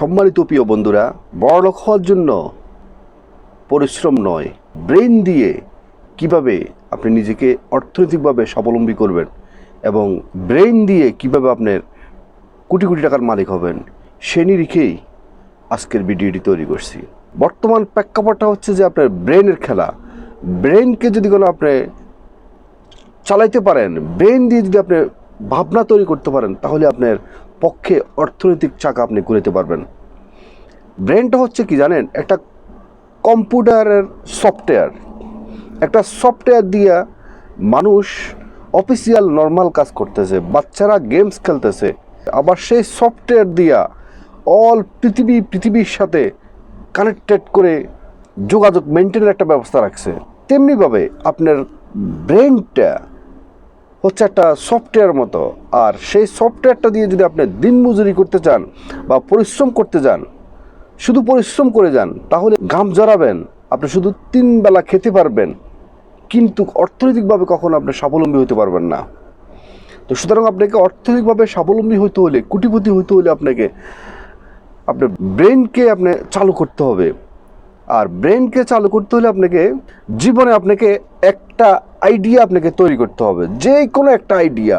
সম্মানিত প্রিয় বন্ধুরা, বড়লোক হওয়ার জন্য পরিশ্রম নয়, ব্রেন দিয়ে কিভাবে আপনি নিজেকে অর্থনৈতিকভাবে স্বাবলম্বী করবেন এবং ব্রেন দিয়ে কিভাবে আপনার কোটি কোটি টাকার মালিক হবেন সে নিরিখেই আজকের ভিডিওটি তৈরি করছি। বর্তমান প্রেক্ষাপটটা হচ্ছে যে আপনার ব্রেনের খেলা। ব্রেনকে যদি কোনো আপনি চালাইতে পারেন, ব্রেন দিয়ে যদি আপনি ভাবনা তৈরি করতে পারেন, তাহলে আপনার পক্ষে অর্থনৈতিক চাকা আপনি ঘুরাতে পারবেন। ব্রেনটা হচ্ছে কি জানেন, একটা কম্পিউটারের সফটওয়্যার। একটা সফটওয়্যার দিয়ে মানুষ অফিসিয়াল নর্মাল কাজ করতেছে, বাচ্চারা গেমস খেলতেছে, আবার সেই সফটওয়্যার দিয়া অল পৃথিবীর সাথে কানেক্টেড করে যোগাযোগ মেনটেনের একটা ব্যবস্থা রাখছে। তেমনিভাবে আপনার ব্রেনটা হচ্ছে একটা সফটওয়্যার মতো, আর সেই সফটওয়্যারটা দিয়ে যদি আপনি দিনমজুরি করতে চান বা পরিশ্রম করতে যান, শুধু পরিশ্রম করে যান, তাহলে ঘাম জড়াবেন, আপনি শুধু 3 বেলা খেতে পারবেন, কিন্তু অর্থনৈতিকভাবে কখনো আপনি স্বাবলম্বী হতে পারবেন না। তো সুতরাং আপনাকে অর্থনৈতিকভাবে স্বাবলম্বী হতে হলে, কোটিপতি হতে হলে আপনার ব্রেনকে আপনি চালু করতে হবে। আর ব্রেনকে চালু করতে হলে জীবনে আপনাকে একটা আইডিয়া আপনাকে তৈরি করতে হবে, যে কোনো একটা আইডিয়া,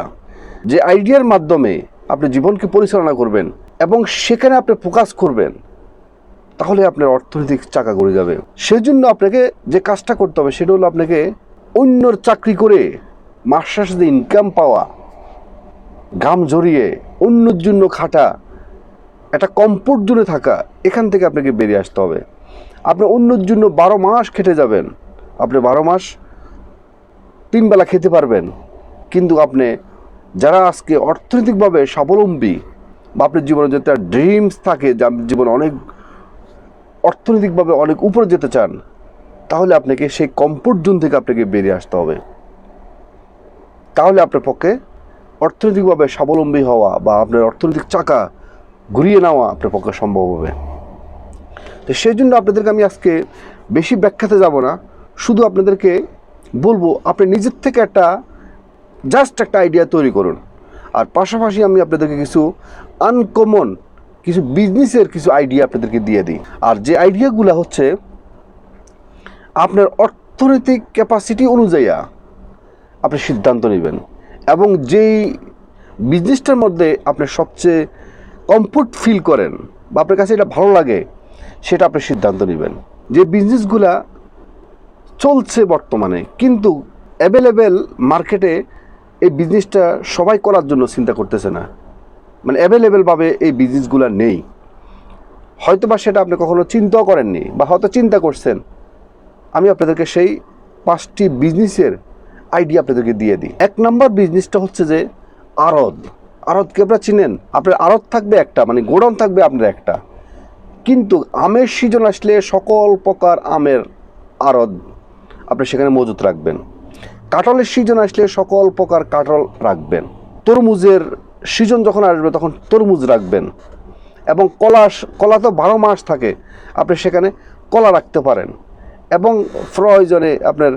যে আইডিয়ার মাধ্যমে আপনি জীবনকে পরিচালনা করবেন এবং সেখানে আপনি ফোকাস করবেন, তাহলে আপনার অর্থনৈতিক চাকা ঘুরে যাবে। সেজন্য আপনাকে যে কাজটা করতে হবে সেটা হলো আপনাকে অন্যর চাকরি করে মাস শেষে ইনকাম পাওয়া, ঘাম ঝরিয়ে অন্যর জন্য খাটা, একটা কমফোর্ট জোনে থাকা, এখান থেকে আপনাকে বেরিয়ে আসতে হবে। আপনি অন্যর জন্য 12 মাস খেটে যাবেন, আপনি 12 মাস 3 বেলা খেতে পারবেন, কিন্তু আপনি যারা আজকে অর্থনৈতিকভাবে স্বাবলম্বী বা আপনার জীবনে যে একটা ড্রিমস থাকে যে আপনি জীবনে অনেক অর্থনৈতিকভাবে অনেক উপরে যেতে চান, তাহলে আপনাকে সেই কমফোর্ট জোন থেকে আপনাকে বেরিয়ে আসতে হবে। তাহলে আপনার পক্ষে অর্থনৈতিকভাবে স্বাবলম্বী হওয়া বা আপনার অর্থনৈতিক চাকা ঘুরিয়ে নেওয়া আপনার পক্ষে সম্ভব হবে। তো সেই জন্য আপনাদেরকে আমি আজকে বেশি ব্যাখ্যাতে যাব না, শুধু আপনাদেরকে বলবো আপনি নিজের থেকে জাস্ট একটা আইডিয়া তৈরি করুন। আর পাশাপাশি আমি আপনাদেরকে কিছু আনকমন কিছু বিজনেসের কিছু আইডিয়া আপনাদেরকে দিয়ে দিই। আর যে আইডিয়াগুলো হচ্ছে আপনার অর্থনৈতিক ক্যাপাসিটি অনুযায়ী আপনি সিদ্ধান্ত নেবেন, এবং যেই বিজনেসটার মধ্যে আপনি সবচেয়ে কমফোর্ট ফিল করেন বা আপনার কাছে এটা ভালো লাগে, সেটা আপনি সিদ্ধান্ত নেবেন। যে বিজনেসগুলা চলছে বর্তমানে কিন্তু অ্যাভেলেবেল মার্কেটে, এই বিজনেসটা সবাই করার জন্য চিন্তা করতেছে না, মানে অ্যাভেলেবেলভাবে এই বিজনেসগুলো নেই। হয়তো বা সেটা আপনি কখনো চিন্তাও করেননি, বা হয়তো চিন্তা করছেন। আমি আপনাদেরকে সেই 5টি বিজনেসের আইডিয়া আপনাদেরকে দিয়ে দিই। 1 নম্বর বিজনেসটা হচ্ছে যে আড়ত। আড়তকে আপনারা চিনেন? আপনার আড়ত থাকবে একটা, মানে গোডাউন থাকবে আপনার একটা, কিন্তু আমের সিজন আসলে সকল প্রকার আমের আড়ত আপনি সেখানে মজুত রাখবেন। কাঁঠালের সিজন আসলে সকল প্রকার কাঁঠাল রাখবেন। তরমুজের সিজন যখন আসবে তখন তরমুজ রাখবেন। এবং কলা তো 12 মাস থাকে, আপনি সেখানে কলা রাখতে পারেন। এবং প্রয়োজনে আপনার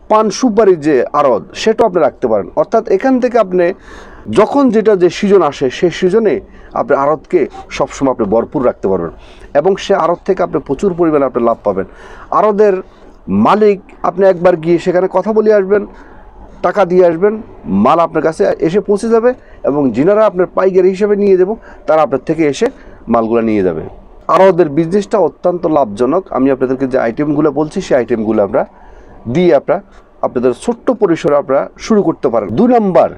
পান সুপারির যে আড়ত, সেটাও আপনি রাখতে পারেন। অর্থাৎ এখান থেকে আপনি যখন যে সিজন আসে, সেই সিজনে আপনি আড়তকে সবসময় আপনি ভরপুর রাখতে পারবেন, এবং সে আড়ত থেকে আপনি প্রচুর পরিমাণে আপনি লাভ পাবেন। আড়তের মালিক আপনি একবার গিয়ে সেখানে কথা বলে আসবেন, টাকা দিয়ে আসবেন, মাল আপনার কাছে এসে পৌঁছে যাবে, এবং যিনারা আপনার পাইকারি হিসেবে নিয়ে যাব তারা আপনার থেকে এসে মালগুলো নিয়ে যাবে। আড়তের বিজনেসটা অত্যন্ত লাভজনক। আমি আপনাদেরকে যে আইটেমগুলো বলছি সেই আইটেমগুলো আমরা দিয়ে আপনাদের ছোট্ট পরিসরে আপনারা শুরু করতে পারেন। 2 নম্বর,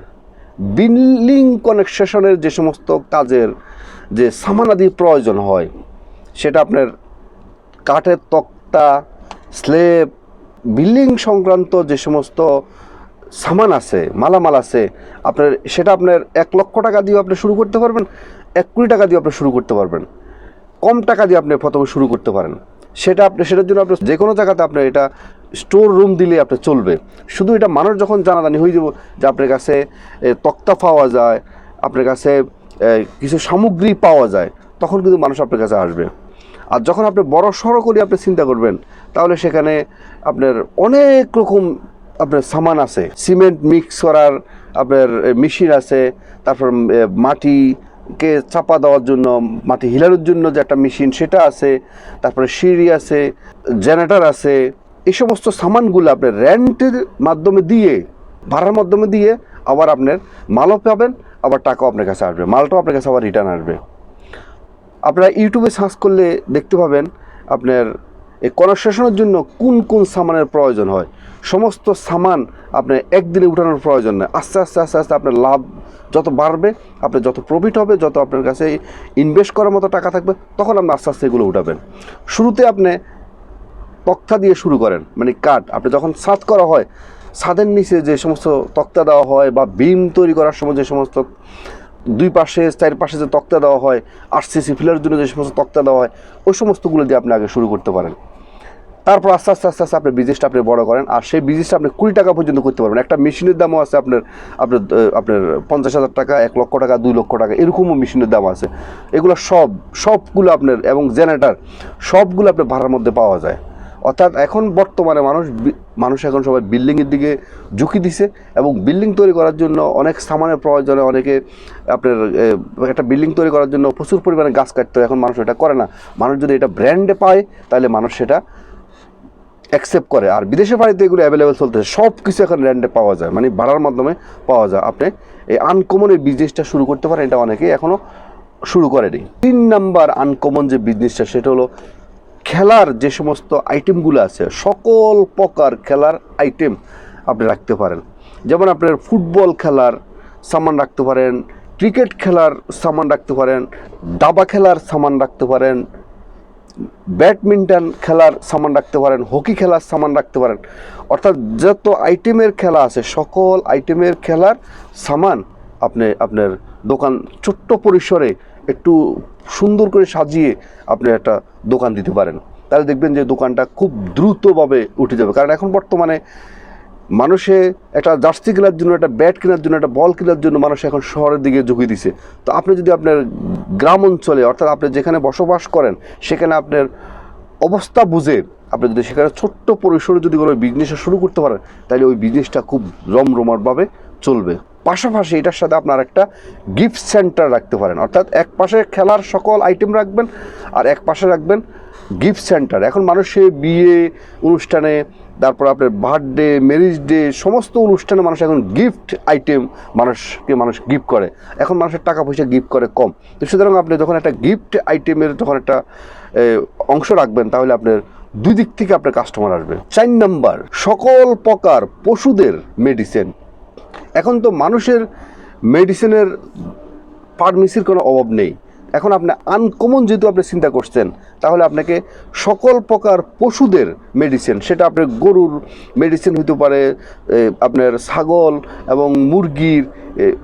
বিল্ডিং কনস্ট্রাকশনের যে সমস্ত কাজের যে সামানাদি প্রয়োজন হয়, সেটা আপনার কাঠের তক্তা, স্ল্যাব, বিল্ডিং সংক্রান্ত যে সমস্ত সামান আছে, মালামাল আছে, সেটা আপনার 1 লক্ষ টাকা দিয়ে আপনি শুরু করতে পারবেন, 1 কোটি টাকা দিয়ে আপনি শুরু করতে পারবেন। কম টাকা দিয়ে আপনি প্রথমে শুরু করতে পারেন। সেটার জন্য আপনি যে কোনো জায়গাতে আপনার এটা স্টোর রুম দিলে আপনার চলবে। শুধু এটা মানুষ যখন জানাজানি হয়ে যাব যে আপনার কাছে তক্তা পাওয়া যায়, আপনার কাছে কিছু সামগ্রী পাওয়া যায়, তখন কিন্তু মানুষ আপনার কাছে আসবে। আর যখন আপনি বড় সড়ো করে আপনি চিন্তা করবেন, তাহলে সেখানে আপনার অনেক রকম আপনার সামান আছে, সিমেন্ট মিক্স করার আপনার মেশিন আছে, তারপর মাটি, কে চাপা দেওয়ার জন্য, মাটি হিলানোর জন্য যে একটা মেশিন সেটা আছে, তারপরে সিঁড়ি আছে, জেনারেটর আছে। এই সমস্ত সামানগুলো আপনি রেন্টের মাধ্যমে দিয়ে, ভাড়ার মাধ্যমে দিয়ে আবার আপনার মালও পাবেন, আবার টাকাও আপনার কাছে আসবে, মালটাও আপনার কাছে আবার রিটার্ন আসবে। আপনারা ইউটিউবে সার্চ করলে দেখতে পাবেন আপনার এই কনস্ট্রাকশনের জন্য কোন কোন সামানের প্রয়োজন হয়। সমস্ত সামান আপনার একদিনে উঠানোর প্রয়োজন নেই। আস্তে আস্তে আস্তে আস্তে আপনার লাভ যত বাড়বে, আপনার যত প্রফিট হবে, যত আপনার কাছে ইনভেস্ট করার মতো টাকা থাকবে, তখন আপনি আস্তে আস্তে এগুলো উঠাবেন। শুরুতে আপনি তক্তা দিয়ে শুরু করেন, মানে কাঠ। আপনি যখন ছাদ করা হয়, ছাদের নিচে যে সমস্ত তক্তা দেওয়া হয়, বা বিম তৈরি করার সময় যে সমস্ত 2 পাশে 4 পাশে যে তক্তা দেওয়া হয়, আরসিসি ফিলারের জন্য যে সমস্ত তক্তা দেওয়া হয়, ওই সমস্তগুলো দিয়ে আপনি আগে শুরু করতে পারেন। তারপর আস্তে আস্তে আস্তে আস্তে আপনার বিজনেসটা আপনি বড় করেন, আর সেই বিজনেসটা আপনি 20 টাকা পর্যন্ত করতে পারবেন। একটা মেশিনের দামও আছে আপনার আপনার আপনার 50,000 টাকা, 1 লক্ষ টাকা, 2 লক্ষ টাকা, এরকমও মেশিনের দাম আছে। এগুলো সবগুলো আপনার, এবং জেনারেটর সবগুলো আপনার ভাড়ার মধ্যে পাওয়া যায়। অর্থাৎ এখন বর্তমানে মানুষ এখন সবাই বিল্ডিংয়ের দিকে ঝুঁকি দিছে, এবং বিল্ডিং তৈরি করার জন্য অনেক সামানের প্রয়োজনে অনেকে আপনার একটা বিল্ডিং তৈরি করার জন্য প্রচুর পরিমাণে গাছ কাটতে হয়। এখন মানুষ এটা করে না। মানুষ যদি এটা ব্র্যান্ডে পায়, তাহলে মানুষ সেটা অ্যাকসেপ্ট করে। আর বিদেশের বাড়িতে এগুলো অ্যাভেলেবেল চলতেছে, সব কিছু এখন র্যান্ডে পাওয়া যায়, মানে ভাড়ার মাধ্যমে পাওয়া যায়। আপনি এই আনকমন এই বিজনেসটা শুরু করতে পারেন, এটা অনেকেই এখনও শুরু করেনি। 3 নাম্বার আনকমন যে বিজনেসটা, সেটা হলো খেলার যে সমস্ত আইটেমগুলো আছে, সকল প্রকার খেলার আইটেম আপনি রাখতে পারেন। যেমন আপনার ফুটবল খেলার সামান রাখতে পারেন, ক্রিকেট খেলার সামান রাখতে পারেন, দাবা খেলার সামান রাখতে পারেন, ব্যাডমিন্টন খেলার সামান রাখতে পারেন, হকি খেলার সামান রাখতে পারেন। অর্থাৎ যত আইটেমের খেলা আছে, সকল আইটেমের খেলার সামান আপনি আপনার দোকান ছোট্ট পরিসরে একটু সুন্দর করে সাজিয়ে আপনি একটা দোকান দিতে পারেন। তাহলে দেখবেন যে দোকানটা খুব দ্রুতভাবে উঠে যাবে। কারণ এখন বর্তমানে মানুষে একটা জার্সি কেনার জন্য, একটা ব্যাট কেনার জন্য, একটা বল কেনার জন্য মানুষ এখন শহরের দিকে ঝুঁকি দিছে। তো আপনি যদি আপনার গ্রাম অঞ্চলে, অর্থাৎ আপনি যেখানে বসবাস করেন, সেখানে আপনার অবস্থা বুঝে আপনি যদি সেখানে ছোট্ট পরিসরে যদি কোনো বিজনেস শুরু করতে পারেন, তাহলে ওই বিজনেসটা খুব রমরমাটভাবে চলবে। পাশাপাশি এটার সাথে আপনার একটা গিফট সেন্টার রাখতে পারেন। অর্থাৎ এক পাশে খেলার সকল আইটেম রাখবেন, আর এক পাশে রাখবেন গিফট সেন্টার। এখন মানুষে বিয়ে অনুষ্ঠানে, তারপর আপনার বার্থডে, ম্যারেজ ডে, সমস্ত অনুষ্ঠানে মানুষ এখন গিফট আইটেম মানুষ গিফট করে। এখন মানুষের টাকা পয়সা গিফট করে কম। তো সুতরাং আপনি যখন একটা গিফট আইটেমের যখন একটা অংশ রাখবেন, তাহলে আপনার 2 দিক থেকে আপনার কাস্টমার আসবে। 4 নাম্বার, সকল প্রকার পশুদের মেডিসিন। এখন তো মানুষের মেডিসিনের ফার্মেসির কোনো অভাব নেই। এখন আপনি আনকমন যেহেতু আপনি চিন্তা করছেন, তাহলে আপনাকে সকল প্রকার পশুদের মেডিসিন, সেটা আপনার গরুর মেডিসিন হতে পারে, আপনার ছাগল এবং মুরগির,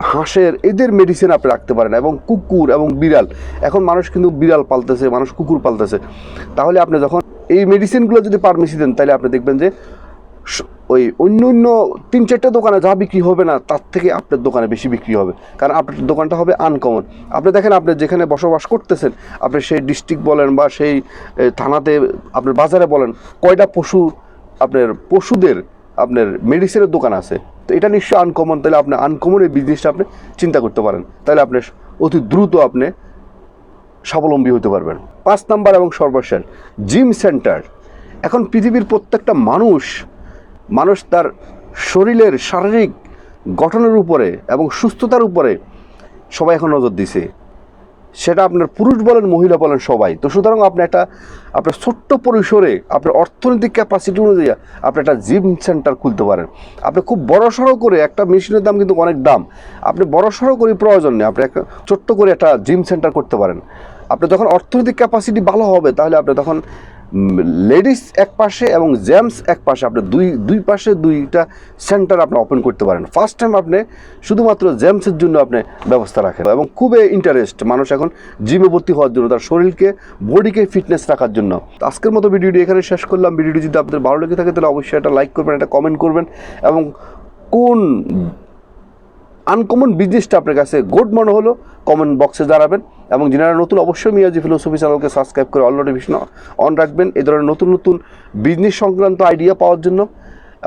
হাঁসের, এদের মেডিসিন আপনি রাখতে পারেন, এবং কুকুর এবং বিড়াল। এখন মানুষ কিন্তু বিড়াল পালতেছে, মানুষ কুকুর পালতেছে। তাহলে আপনি যখন এই মেডিসিনগুলো যদি ফার্মেসি দেন, তাহলে আপনি দেখবেন যে ওই অন্য 3-4টা দোকানে যা বিক্রি হবে না, তার থেকে আপনার দোকানে বেশি বিক্রি হবে। কারণ আপনার দোকানটা হবে আনকমন। আপনি দেখেন, আপনি যেখানে বসবাস করতেছেন, আপনি সেই ডিস্ট্রিক্ট বলেন বা সেই থানাতে, আপনার বাজারে বলেন, কয়টা পশুদের আপনার মেডিসিনের দোকান আছে। তো এটা নিশ্চয়ই আনকমন। তাহলে আপনি আনকমন এই বিজনেসটা আপনি চিন্তা করতে পারেন, তাহলে আপনি অতি দ্রুত আপনি স্বাবলম্বী হতে পারবেন। 5 নাম্বার এবং সর্বশেষ, জিম সেন্টার। এখন পৃথিবীর প্রত্যেকটা মানুষ তার শরীরের শারীরিক গঠনের উপরে এবং সুস্থতার উপরে সবাই এখন নজর দিছে। সেটা আপনার পুরুষ বলেন, মহিলা বলেন, সবাই। তো সুতরাং আপনি আপনার ছোট্ট পরিসরে আপনার অর্থনৈতিক ক্যাপাসিটি অনুযায়ী আপনি একটা জিম সেন্টার খুলতে পারেন। আপনি খুব বড়সড় করে, একটা মেশিনের দাম কিন্তু অনেক দাম, আপনি বড়সড় করে প্রয়োজন নেই, আপনি একটা ছোট্ট করে একটা জিম সেন্টার করতে পারেন। আপনি যখন অর্থনৈতিক ক্যাপাসিটি ভালো হবে, তাহলে আপনি তখন লেডিস এক পাশে এবং জেন্টস এক পাশে, আপনি দুই পাশে 2টা সেন্টার আপনি ওপেন করতে পারেন। ফার্স্ট টাইম আপনি শুধুমাত্র জেন্টসের জন্য আপনি ব্যবস্থা রাখেন, এবং খুবই ইন্টারেস্ট মানুষ এখন জিমে ভর্তি হওয়ার জন্য, তার শরীরকে, বডিকে ফিটনেস রাখার জন্য। তো আজকের মতো ভিডিওটি এখানে শেষ করলাম। ভিডিওটি যদি আপনাদের ভালো লেগে থাকে, তাহলে অবশ্যই একটা লাইক করবেন, একটা কমেন্ট করবেন, এবং কোন আনকমন বিজনেসটা আপনার কাছে গুড মনে হলো কমেন্ট বক্সে জানাবেন। এবং যারা নতুন, অবশ্যই মিয়াজি ফিলোসফি চ্যানেলকে সাবস্ক্রাইব করে অল নোটিফিকেশন অন রাখবেন এই ধরনের নতুন বিজনেস সংক্রান্ত আইডিয়া পাওয়ার জন্য।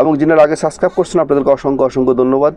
এবং যারা আগে সাবস্ক্রাইব করছেন, আপনাদেরকে অসংখ্য ধন্যবাদ।